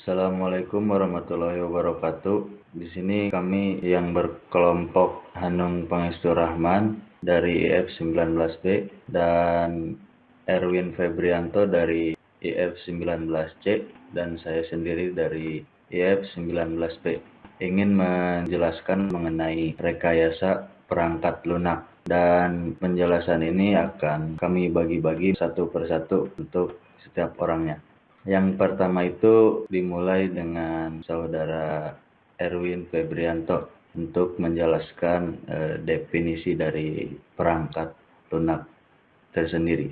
Assalamualaikum warahmatullahi wabarakatuh. Di sini kami yang berkelompok Hanung Pangestu Rahman dari IF 19B dan Erwin Febrianto dari IF 19C dan saya sendiri dari IF 19B ingin menjelaskan mengenai rekayasa perangkat lunak, dan penjelasan ini akan kami bagi-bagi satu persatu untuk setiap orangnya. Yang pertama itu dimulai dengan saudara Erwin Febrianto untuk menjelaskan definisi dari perangkat lunak tersendiri.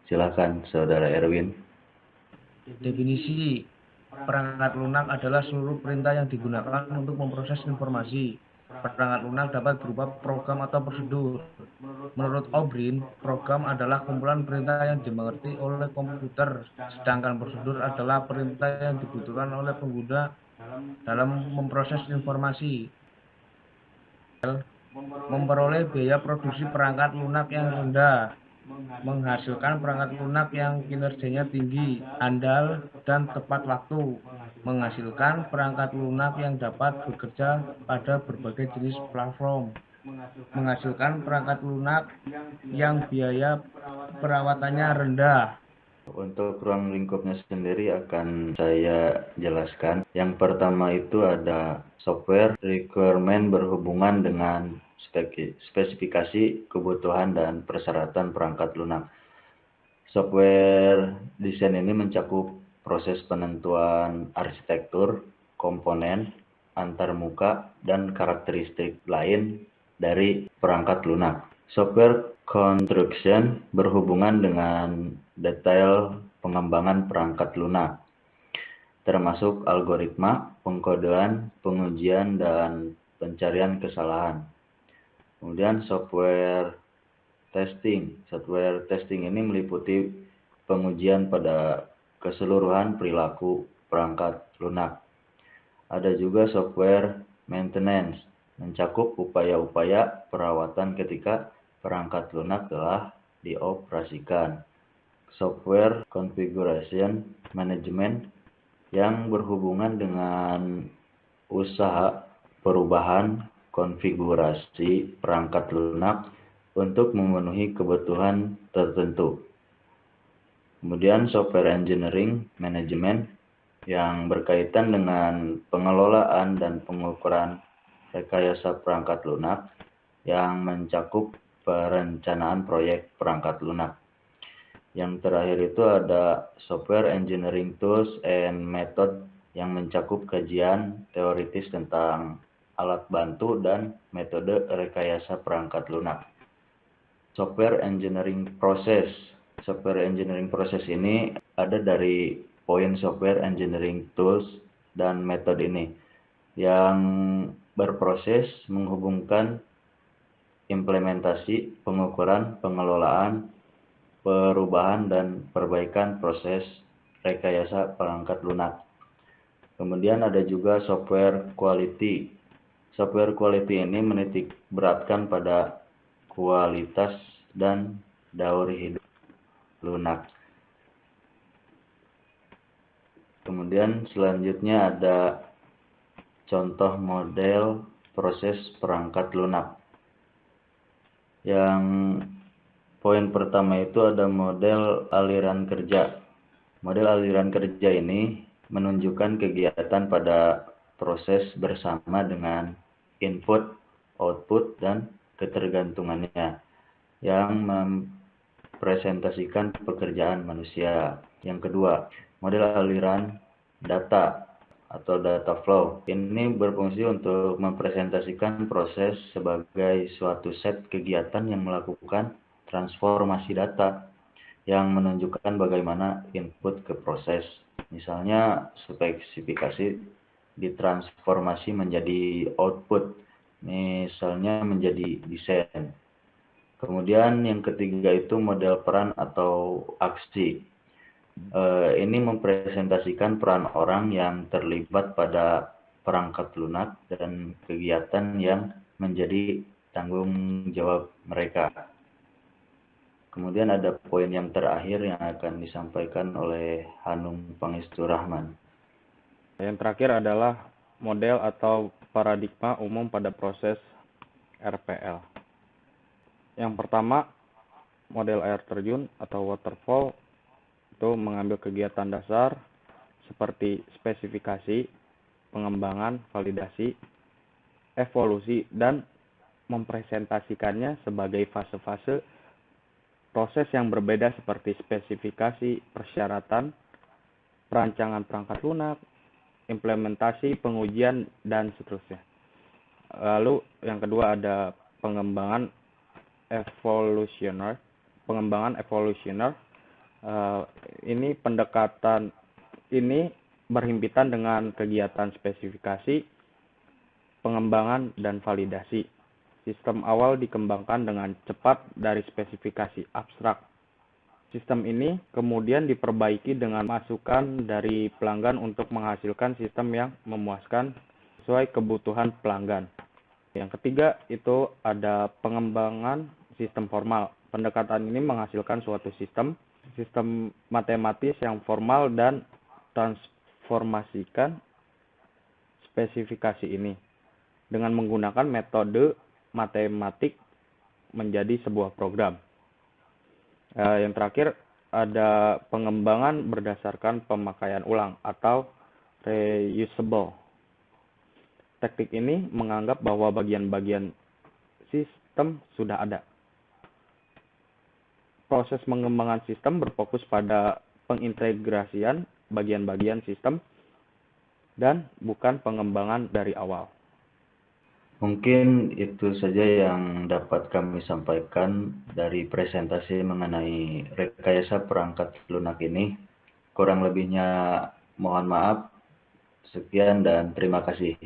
Silakan saudara Erwin. Definisi perangkat lunak adalah seluruh perintah yang digunakan untuk memproses informasi. Perangkat lunak dapat berupa program atau prosedur. Menurut O'Brien, program adalah kumpulan perintah yang dimengerti oleh komputer, sedangkan prosedur adalah perintah yang dibutuhkan oleh pengguna dalam memproses informasi. Memperoleh biaya produksi perangkat lunak yang rendah, menghasilkan perangkat lunak yang kinerjanya tinggi, andal, dan tepat waktu, menghasilkan perangkat lunak yang dapat bekerja pada berbagai jenis platform, menghasilkan perangkat lunak yang biaya perawatannya rendah. Untuk ruang lingkupnya sendiri akan saya jelaskan. Yang pertama itu ada software requirement berhubungan dengan spesifikasi kebutuhan dan persyaratan perangkat lunak. Software desain ini mencakup proses penentuan arsitektur, komponen, antarmuka, dan karakteristik lain dari perangkat lunak. Software construction berhubungan dengan detail pengembangan perangkat lunak, termasuk algoritma, pengkodean, pengujian, dan pencarian kesalahan. Kemudian software testing ini meliputi pengujian pada keseluruhan perilaku perangkat lunak. Ada juga software maintenance, mencakup upaya-upaya perawatan ketika perangkat lunak telah dioperasikan. Software configuration management yang berhubungan dengan usaha perubahan konfigurasi perangkat lunak untuk memenuhi kebutuhan tertentu. Kemudian software engineering management yang berkaitan dengan pengelolaan dan pengukuran rekayasa perangkat lunak yang mencakup perencanaan proyek perangkat lunak. Yang terakhir itu ada software engineering tools and method yang mencakup kajian teoritis tentang alat bantu dan metode rekayasa perangkat lunak. Software engineering process ini ada dari poin software engineering tools dan method ini yang berproses menghubungkan implementasi, pengukuran, pengelolaan, perubahan, dan perbaikan proses rekayasa perangkat lunak. Kemudian ada juga software quality. Software quality ini menitik beratkan pada kualitas dan daur hidup lunak. Kemudian selanjutnya ada contoh model proses perangkat lunak. Yang poin pertama itu ada model aliran kerja. Model aliran kerja ini menunjukkan kegiatan pada proses bersama dengan input, output, dan ketergantungannya yang mempresentasikan pekerjaan manusia. Yang kedua, model aliran data atau data flow. Ini berfungsi untuk mempresentasikan proses sebagai suatu set kegiatan yang melakukan transformasi data yang menunjukkan bagaimana input ke proses. Misalnya spesifikasi ditransformasi menjadi output, misalnya menjadi desain. Kemudian yang ketiga itu model peran atau aksi. Ini mempresentasikan peran orang yang terlibat pada perangkat lunak dan kegiatan yang menjadi tanggung jawab mereka. Kemudian ada poin yang terakhir yang akan disampaikan oleh Hanung Pangestu Rahman. Yang terakhir adalah model atau paradigma umum pada proses RPL. Yang pertama, model air terjun atau waterfall itu mengambil kegiatan dasar seperti spesifikasi, pengembangan, validasi, evolusi, dan mempresentasikannya sebagai fase-fase proses yang berbeda seperti spesifikasi, persyaratan, perancangan perangkat lunak, implementasi, pengujian, dan seterusnya. Lalu yang kedua ada pengembangan evolusioner. Ini pendekatan ini berhimpitan dengan kegiatan spesifikasi, pengembangan, dan validasi. Sistem awal dikembangkan dengan cepat dari spesifikasi abstrak. Sistem ini kemudian diperbaiki dengan masukan dari pelanggan untuk menghasilkan sistem yang memuaskan sesuai kebutuhan pelanggan. Yang ketiga itu ada pengembangan sistem formal. Pendekatan ini menghasilkan suatu sistem matematis yang formal dan transformasikan spesifikasi ini dengan menggunakan metode matematik menjadi sebuah program. Yang terakhir ada pengembangan berdasarkan pemakaian ulang atau reusable. Teknik ini menganggap bahwa bagian-bagian sistem sudah ada. Proses pengembangan sistem berfokus pada pengintegrasian bagian-bagian sistem dan bukan pengembangan dari awal. Mungkin itu saja yang dapat kami sampaikan dari presentasi mengenai rekayasa perangkat lunak ini. Kurang lebihnya mohon maaf. Sekian dan terima kasih.